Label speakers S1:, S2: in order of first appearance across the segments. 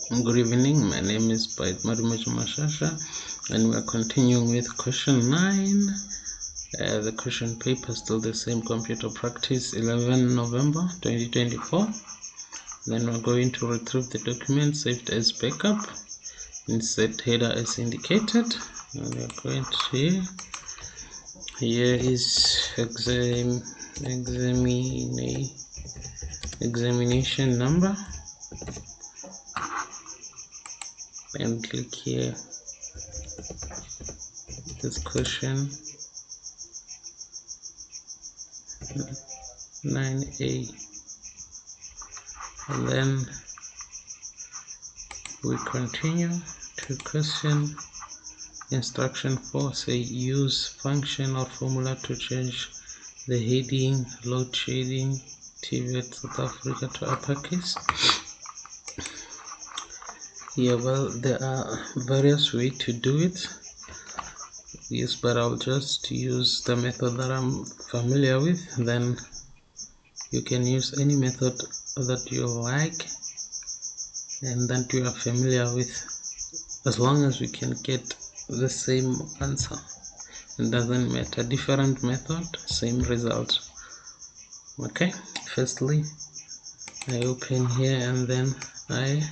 S1: Good evening, my name is Bait Mashasha, and we are continuing with question 9. The question paper is still the same, computer practice 11 November 2024. Then we're going to retrieve the document saved as backup, insert header as indicated, and we're going to here is examination number, and click here this question 9A, and then we continue to question instruction 4. Say use function or formula to change the heading load shading TV at South Africa to uppercase. Yeah, well, there are various ways to do it. Yes, but I'll just use the method that I'm familiar with. Then you can use any method that you like and that you are familiar with, as long as we can get the same answer. It doesn't matter, different method, same result. Okay, firstly I open here and then I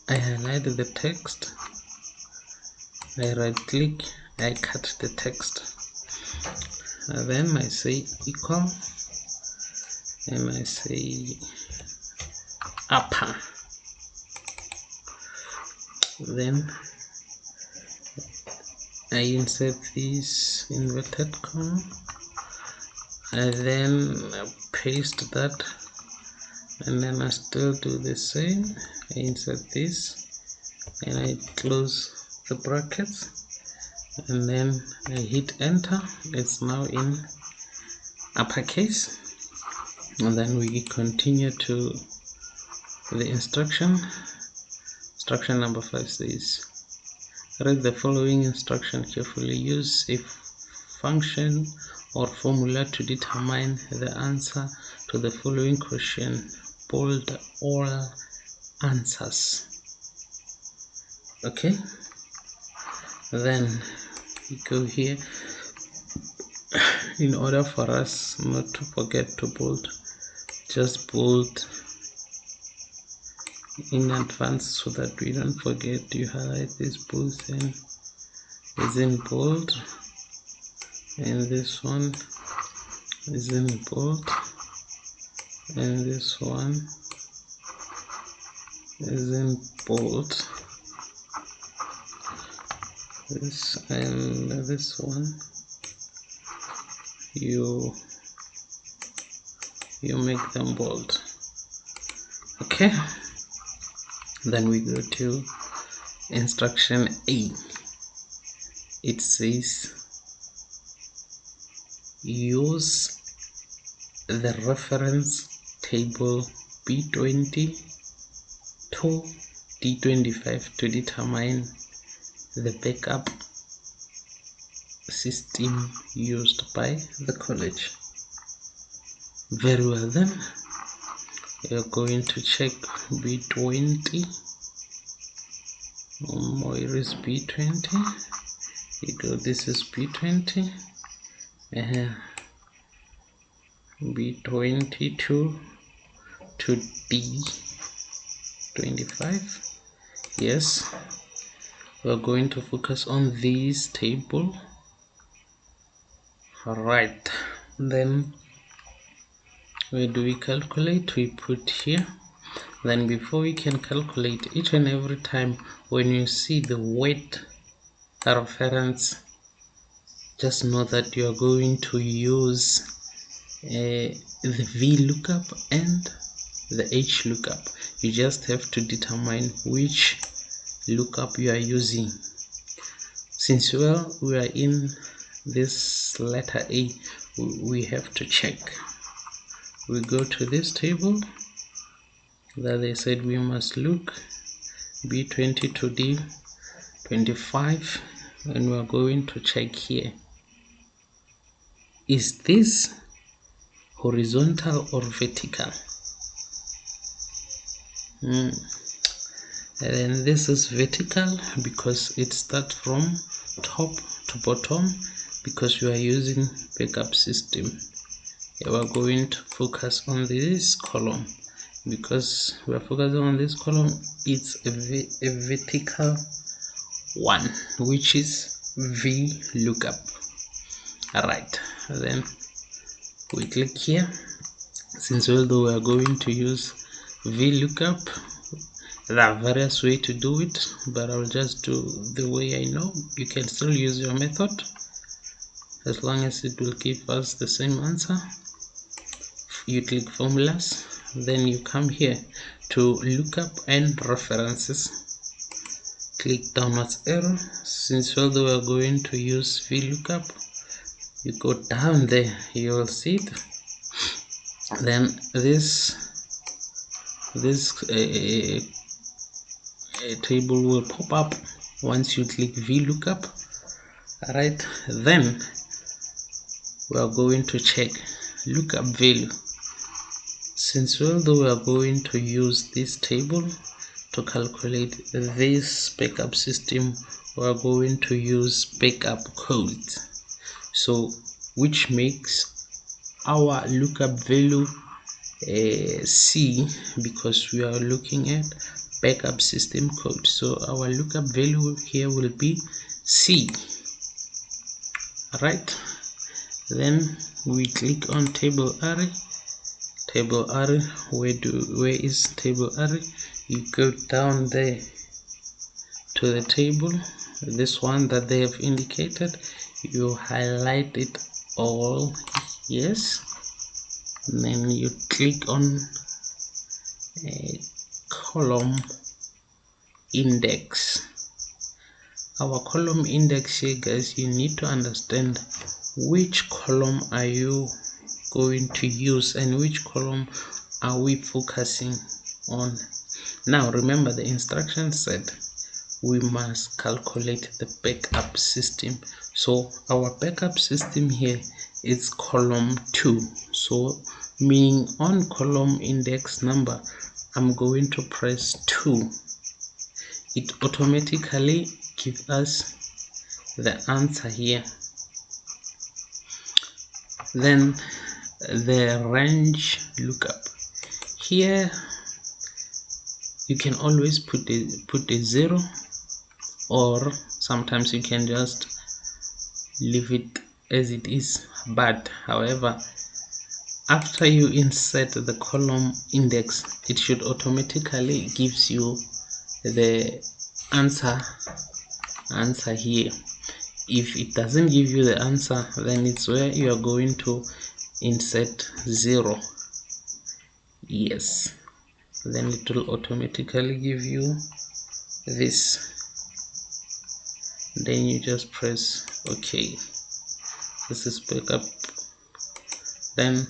S1: highlight the text, I right click, I cut the text, and then I say equal, and I say upper, then I insert this inverted comma, and then paste that, and then I still do the same. I insert this and I close the brackets, and then I hit enter. It's now in uppercase, and then we continue to the instruction number 5 says read the following instruction carefully. Use a function or formula to determine the answer to the following question. Bold all answers. Okay, then we go here. In order for us not to forget to bold, just bold in advance so that we don't forget. You highlight this both and is in bold, and this one is in bold, and this one is in bold, this and this one you make them bold. Okay, then we go to instruction A. It says use the reference table B20 to D25 to determine the backup system used by the college. Very well, then you're going to check B20. Where is B20? You go, this is B20. B20 to D25. Yes, we're going to focus on this table. Right, then where do we calculate? We put here. Then before we can calculate, each and every time when you see the word reference, just know that you are going to use the VLOOKUP and the HLOOKUP. You just have to determine which lookup you are using. Since we are in this letter A, we have to check. We go to this table that they said we must look B20 to D25, and we are going to check here. Is this horizontal or vertical? and then this is vertical because it starts from top to bottom because we are using backup system. We're going to focus on this column because we are focusing on this column. It's a vertical one, which is VLOOKUP. Alright, then we click here. Since although we are going to use VLOOKUP, there are various ways to do it, but I'll just do the way I know. You can still use your method as long as it will give us the same answer. You click formulas, then you come here to lookup and references, click downwards arrow. Since although we are going to use VLOOKUP, you go down there, you will see it. Then this table will pop up once you click VLOOKUP. Alright, then we are going to check lookup value. Since although we are going to use this table to calculate this backup system, we are going to use backup codes, so which makes our lookup value C, because we are looking at backup system code. So our lookup value here will be C. Alright, then we click on table array. Table array, where is table array? You go down there to the table, this one that they have indicated, you highlight it all, yes, and then you click on a column index. Our column index here, guys, you need to understand which column are you going to use and which column are we focusing on. Now remember, the instruction said we must calculate the backup system, so our backup system here is column 2, so meaning on column index number I'm going to press 2. It automatically gives us the answer here. Then the range lookup here, you can always put a 0, or sometimes you can just leave it as it is. But however, after you insert the column index, it should automatically gives you the answer here. If it doesn't give you the answer, then it's where you are going to insert 0, yes, then it will automatically give you this. Then you just press OK. This is backup. Then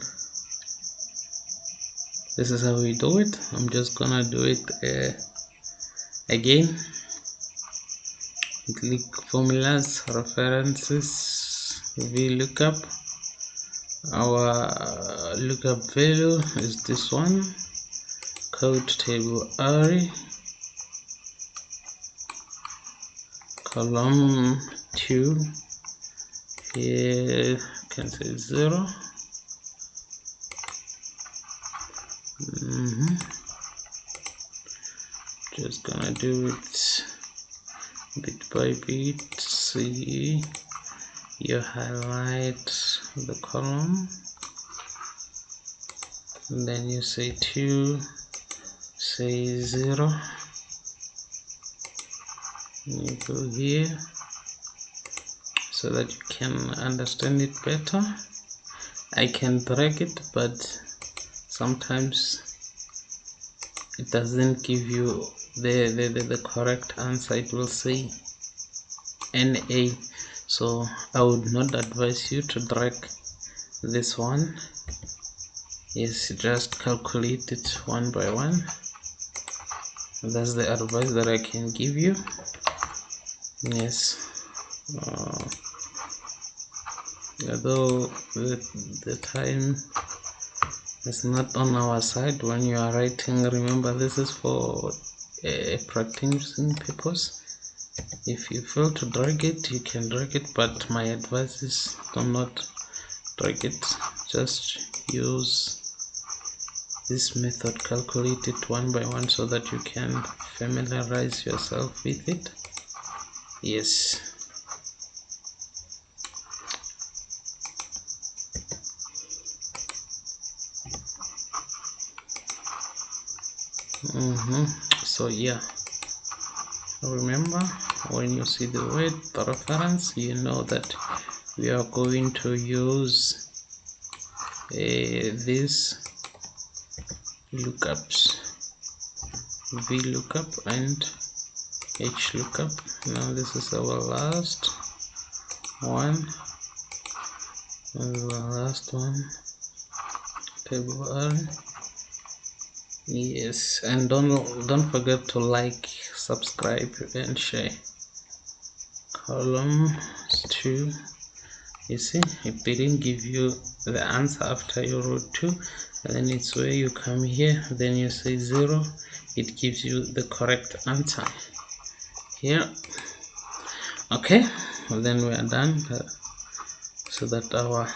S1: this is how we do it. I'm just gonna do it again. Click formulas, references, VLOOKUP. Our lookup value is this one, code table array, column 2, here you can say 0. Just gonna do it bit by bit. See, you highlight the column, and then you say 2, say 0, and you go here so that you can understand it better. I can drag it, but sometimes it doesn't give you the correct answer. It will say NA, so I would not advise you to drag this one. Yes, just calculate it one by one. That's the advice that I can give you. Yes, although the time is not on our side when you are writing. Remember, this is for a practicing purpose. If you fail to drag it, you can drag it, but my advice is do not drag it. Just use this method, calculate it one by one so that you can familiarize yourself with it. Yes. So yeah, remember, when you see the word reference, you know that we are going to use these lookups, VLOOKUP and HLOOKUP. Now this is our last one, table R. Yes, and don't forget to like, subscribe and share. Column 2, you see it didn't give you the answer after you wrote 2, and then it's where you come here, then you say 0, it gives you the correct answer here. Okay, well, then we are done, so that our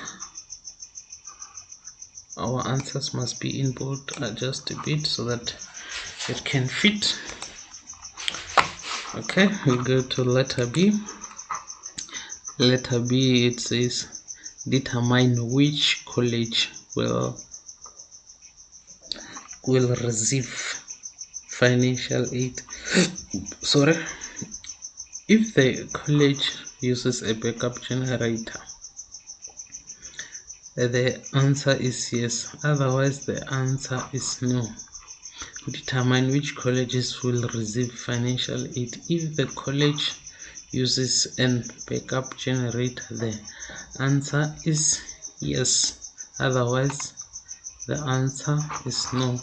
S1: answers must be in bold. Adjust a bit so that it can fit. Okay, we go to letter B. Letter B, it says determine which college will receive financial aid. Sorry, if the college uses a backup generator, the answer is yes, otherwise the answer is no. Determine which colleges will receive financial aid. If the college uses a backup generator, the answer is yes, otherwise the answer is no.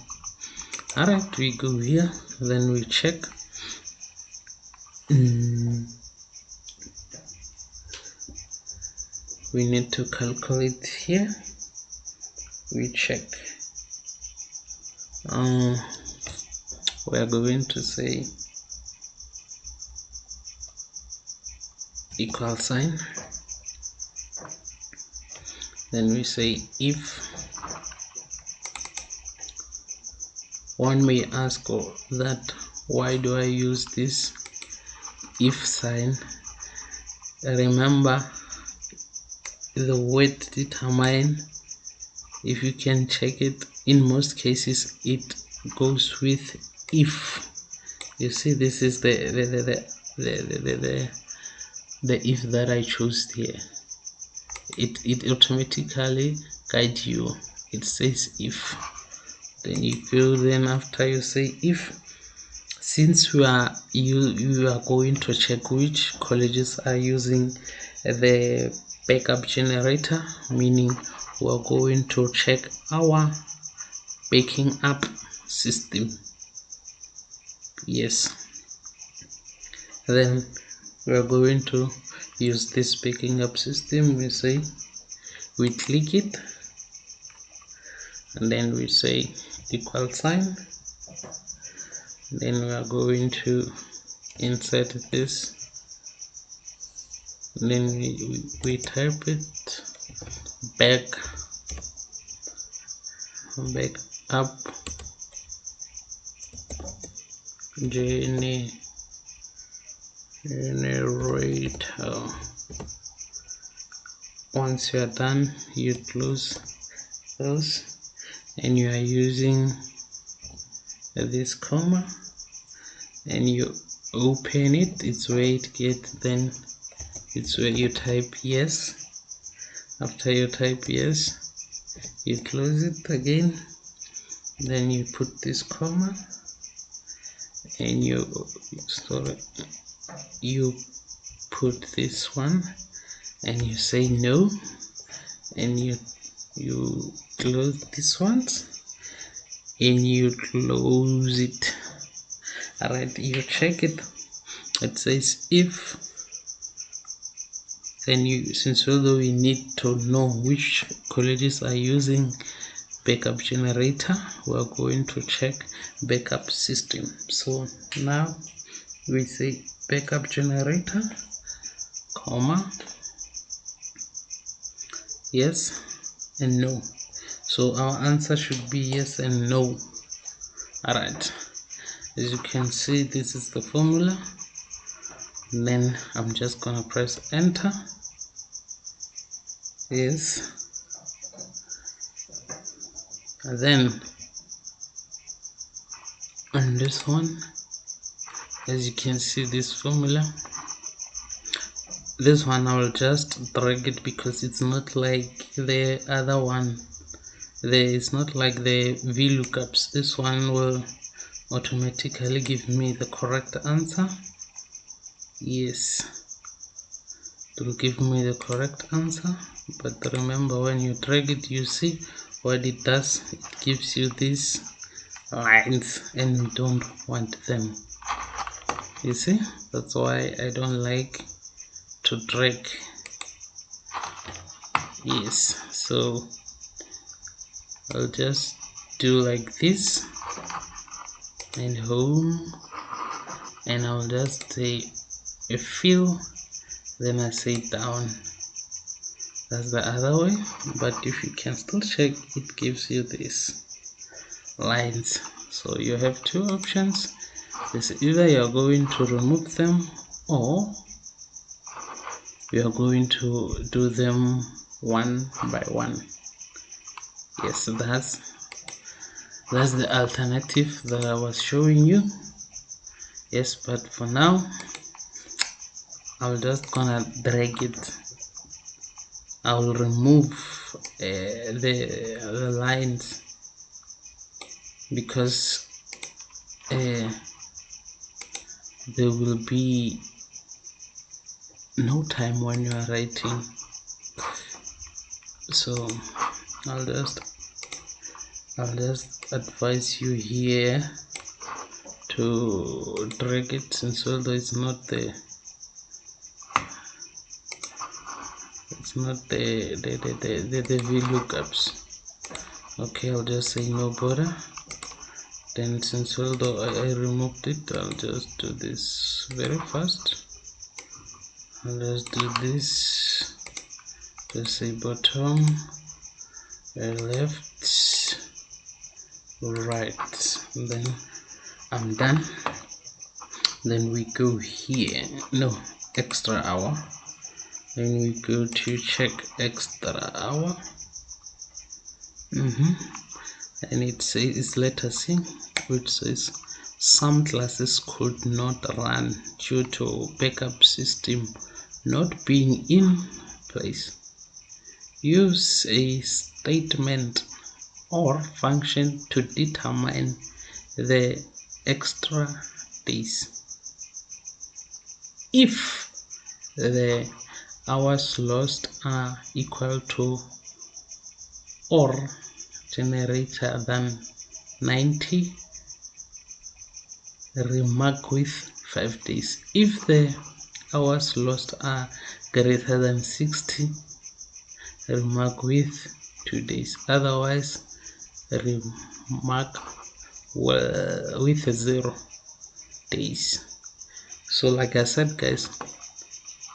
S1: Alright, we go here, then we check. We need to calculate here. We check. We are going to say equal sign. Then we say if. One may ask that why do I use this if sign? Remember, the word determine, if you can check it, in most cases it goes with if. You see, this is the if that I chose here. It automatically guides you. It says if. Then you go, then after you say if, since you are going to check which colleges are using the backup generator, meaning we are going to check our backing up system. Yes, then we are going to use this backing up system. We say we click it, and then we say equal sign. Then we are going to insert this, then we type it back up generator. Once you are done, you close those, and you are using this comma, and you open it. It's where it gets, then it's where you type yes. After you type yes, you close it again, then you put this comma, and you put this one, and you say no, and you close this one, and you close it. Alright, you check it. It says if. Then since although we need to know which colleges are using backup generator. We're going to check backup system. So now we say backup generator, comma, yes and no. So our answer should be yes and no. Alright, as you can see, this is the formula. Then I'm just gonna press enter. Yes, and then on this one, as you can see, this formula, this one I will just drag it because it's not like the other one. It's not like the VLOOKUPs. This one will automatically give me the correct answer. Yes, it will give me the correct answer. But remember, when you drag it, you see what it does. It gives you these lines and we don't want them. You see, that's why I don't like to drag. Yes, so I'll just do like this and home, and I'll just say a fill, then I say down. That's the other way, but if you can still check, it gives you these lines. So you have two options. It's either you're going to remove them or we are going to do them one by one. Yes, that's the alternative that I was showing you. Yes, but for now I'm just gonna drag it. I'll remove the lines because there will be no time when you are writing. So I'll just advise you here to drag it, since although it's not the VLOOKUPs. Okay, I'll just say no border. Then since although I removed it, I'll just do this very fast. I'll just do this. Just say bottom, left, right, then I'm done. Then we go here, no, extra hour. Then we go to check extra hour. And it says letter C, which says some classes could not run due to backup system not being in place. Use a statement or function to determine the extra days. If the hours lost are equal to or greater than 90, remark with 5 days. If the hours lost are greater than 60, remark with 2 days. Otherwise, remark with 0 days. So like I said, guys,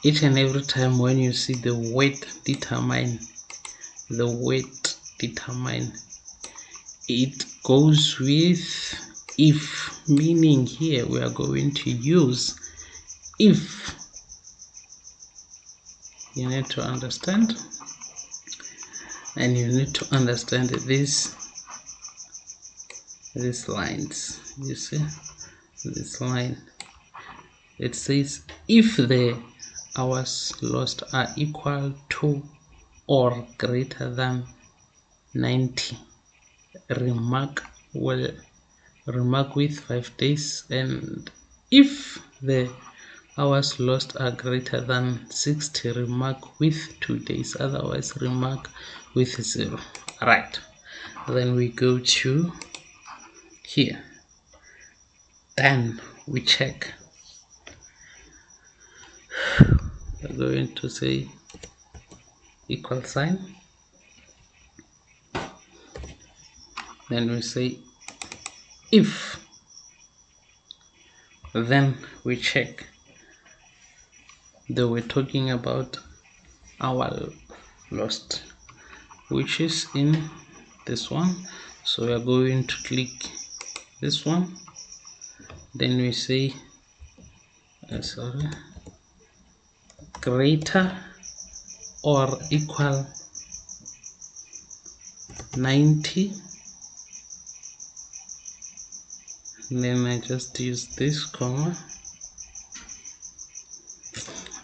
S1: each and every time when you see the word determine, it goes with if, meaning here we are going to use if. You need to understand, and you need to understand these lines. You see this line, it says if the hours lost are equal to or greater than 90, remark with 5 days, and if the hours lost are greater than 60, remark with 2 days. Otherwise, remark with 0. Right, then we go to here, then we check. We're going to say equal sign, then we say if, then we check that we're talking about our lost, which is in this one. So we are going to click this one, then we say greater or equal 90, then I just use this comma,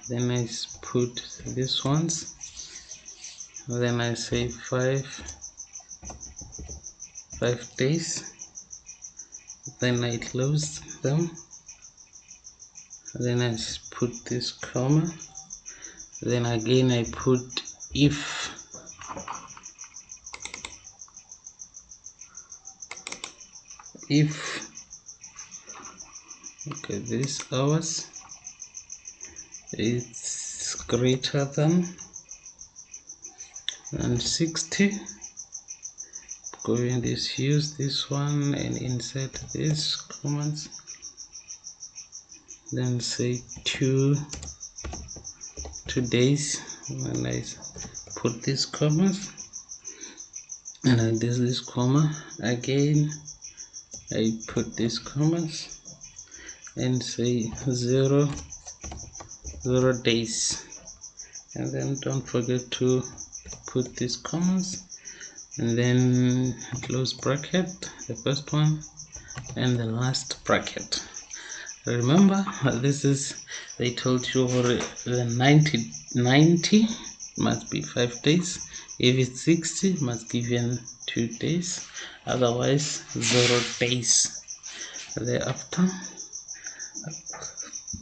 S1: then I put this ones, then I say 5 days, then I close them, then I put this comma, then again I put if, okay, this hours it's greater than 60, going this, use this one and insert this commas, then say 2 days, when I put these commas, and I do this comma again, I put these commas and say 0 days, and then don't forget to put these commas, and then close bracket, the first one and the last bracket. Remember, this is, they told you for the 90 must be 5 days, if it's 60 must give you 2 days, otherwise 0 days. Thereafter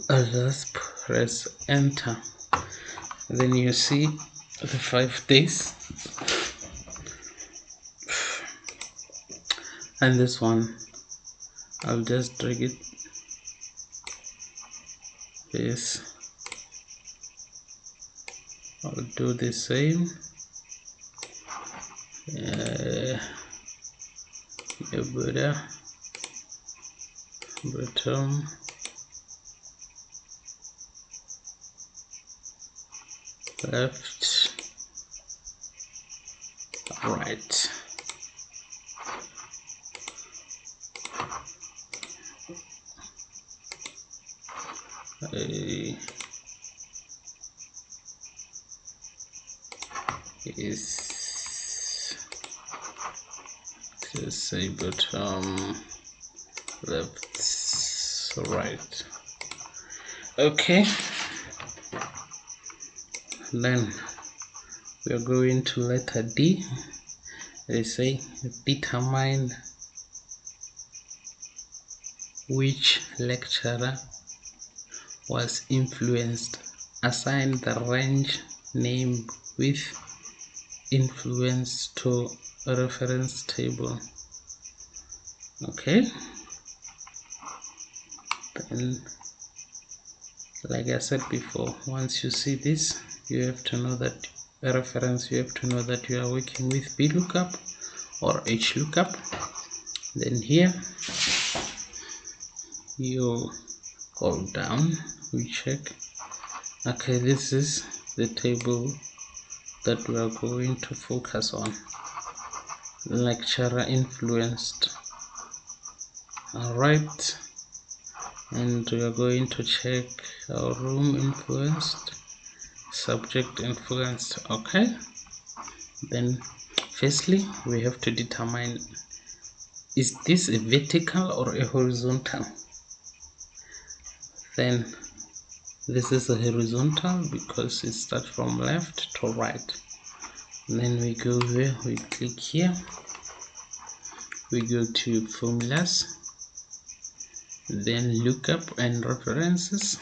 S1: I'll just press enter, then you see the 5 days, and this one I'll just drag it this, I'll do the same, bottom, left, right. Is to say bottom, left, right. Okay, then we are going to letter D. They say determine which lecturer was influenced, assign the range name with influence to a reference table. Okay, then like I said before, once you see this, you have to know that a reference, you have to know that you are working with VLOOKUP or HLOOKUP. Then here you go down, we check, okay, this is the table that we are going to focus on, lecturer influenced. Alright, and we are going to check our room influenced, subject influenced. Okay, then firstly we have to determine, is this a vertical or a horizontal? Then this is a horizontal because it starts from left to right. And then we go here, we click here, we go to formulas, then lookup and references,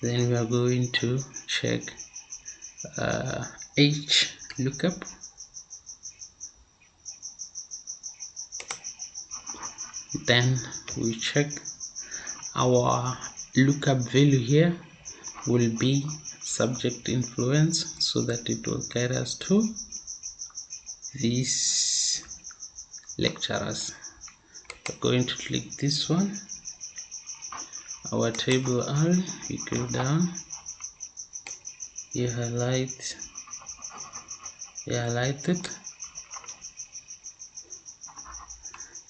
S1: then we are going to check H lookup, then we check our lookup value here will be subject influence, so that it will guide us to this lecturers. We're going to click this one, our table array. You go down, you highlight it,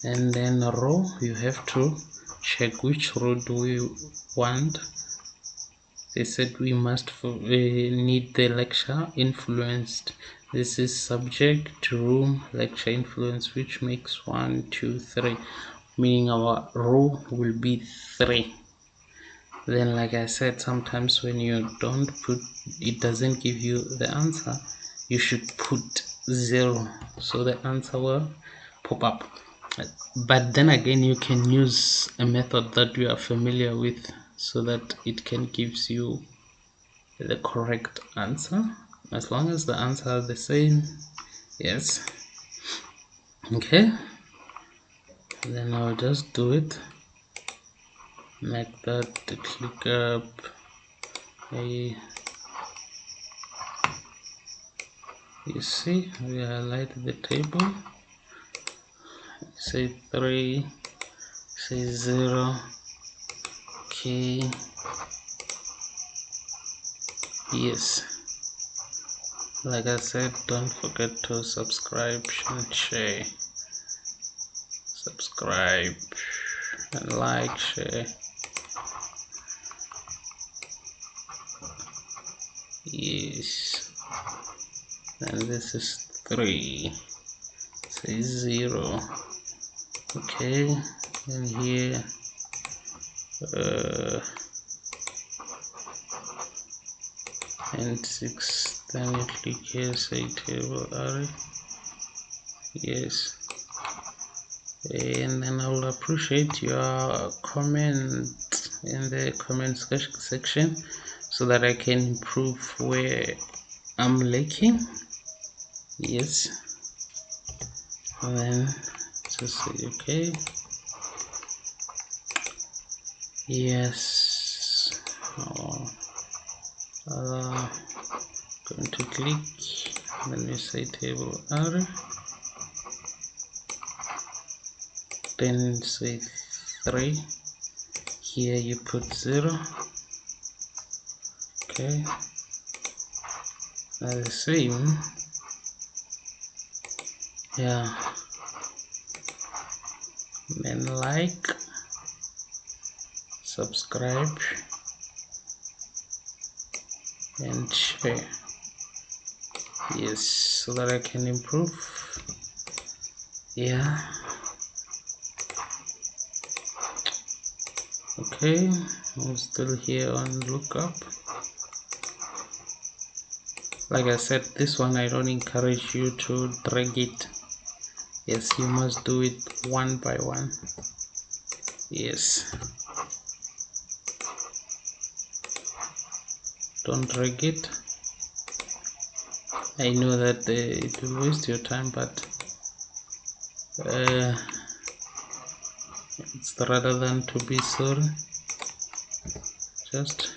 S1: and then row, you have to check which row do we want. They said we must need the lecture influenced. This is subject, room, lecture influence, which makes 1, 2, 3, meaning our row will be 3. Then, like I said, sometimes when you don't put, it doesn't give you the answer, you should put 0 so the answer will pop up. But then again, you can use a method that you are familiar with so that it can gives you the correct answer, as long as the answer are the same. Yes. Okay, then I'll just do it, make that click up a, you see, we highlight the table, say 3, say 0, okay, yes. Like I said, don't forget to subscribe and share, subscribe and like, share. Yes, and this is 3, say 0, okay, and here and 6, then you click here, say table array, yes. And then I will appreciate your comment in the comment section so that I can improve where I'm lacking. Yes, and then just say okay, yes. Going to click, then you say table array, then say 3, here you put 0, okay, now the same, yeah, then like, subscribe and share, yes, so that I can improve. Yeah, okay, I'm still here on lookup. Like I said, this one I don't encourage you to drag it. Yes, you must do it one by one. Yes, don't drag it. I know that it will waste your time, but it's rather than to be sorry, just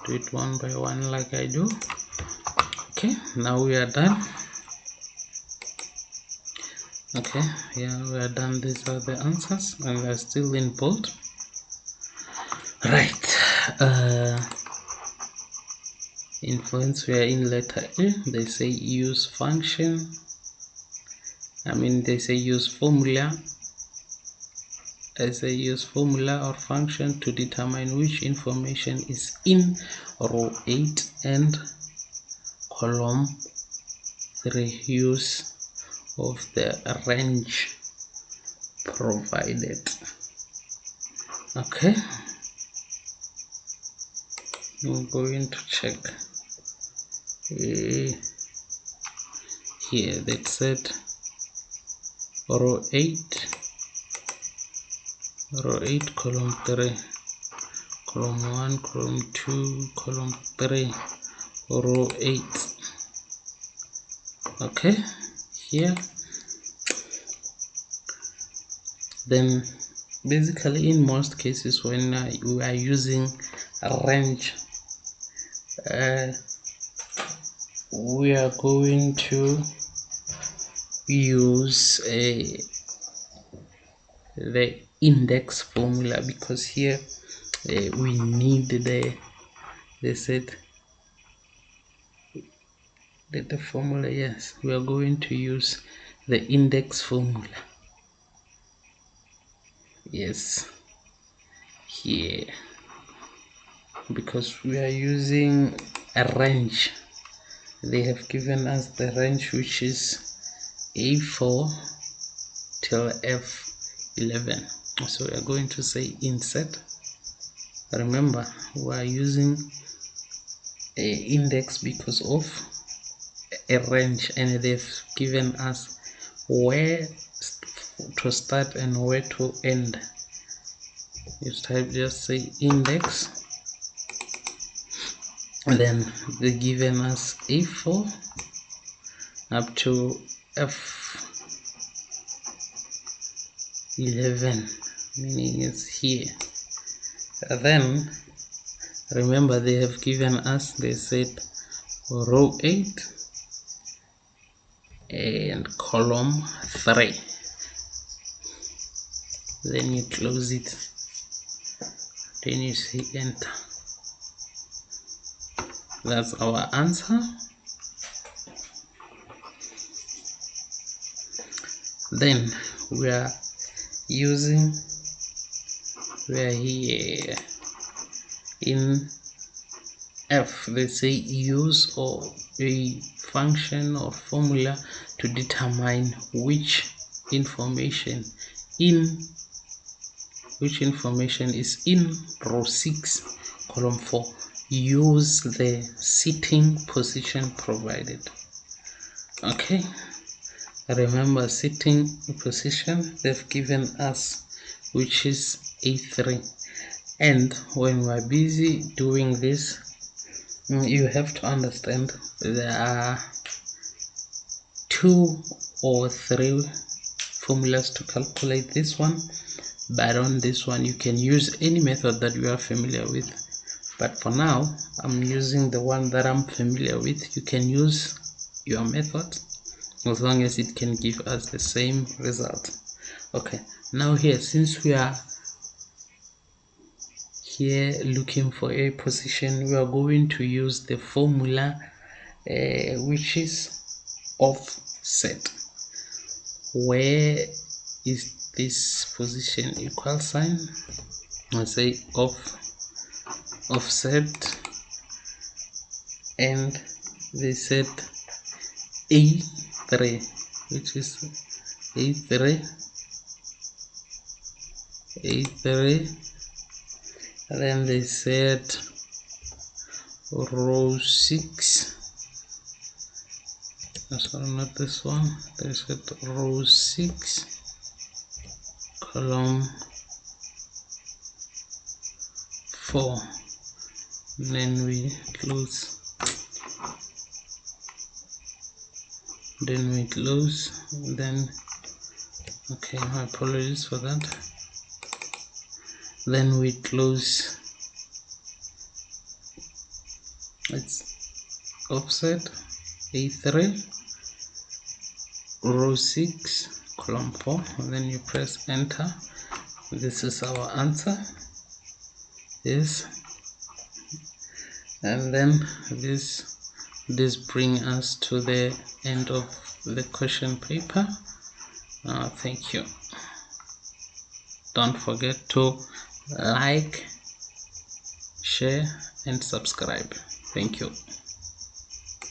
S1: do it one by one like I do. Okay, now we are done. Okay, yeah, we are done. These are the answers and they are still in bold. Right, influence, we are in letter A. They say use function, they say use formula. I say use formula or function to determine which information is in row 8 and column 3. Use of the range provided. Okay, I'm going to check here that said row 8 column 3, column 1, column 2, column 3, row 8. Okay, here then basically in most cases when we are using a range, we are going to use the index formula, because here we need the set the formula. Yes, we are going to use the index formula. Yes, here, because we are using a range. They have given us the range, which is A4 till F11. So we are going to say insert. Remember, we are using a index because of a range, and they've given us where to start and where to end. You type, just say index, and then they're given us A4 up to F11, meaning it's here. Then remember, they have given us, they said row 8 and column 3. Then you close it, then you say enter. That's our answer. Then we are here in F. They say use or a function or formula to determine which information is in row 6 column 4. Use the sitting position provided. Okay, remember, sitting position they've given us, which is A3. And when we're busy doing this, you have to understand there are 2 or 3 formulas to calculate this one, but on this one you can use any method that you are familiar with. But for now, I'm using the one that I'm familiar with. You can use your method as long as it can give us the same result. Okay, now here, since we are here looking for a position, we are going to use the formula which is offset. Where is this position equal sign? I say offset, and they said A3, which is A3, and then they said row 6. Sorry, not this one. They said row 6 column 4. Then we close. Then okay, my apologies for that. Then we close. It's offset A3 row 6 column 4, and then you press enter. This is our answer. Yes, and then this brings us to the end of the question paper. Thank you. Don't forget to like, share and subscribe. Thank you.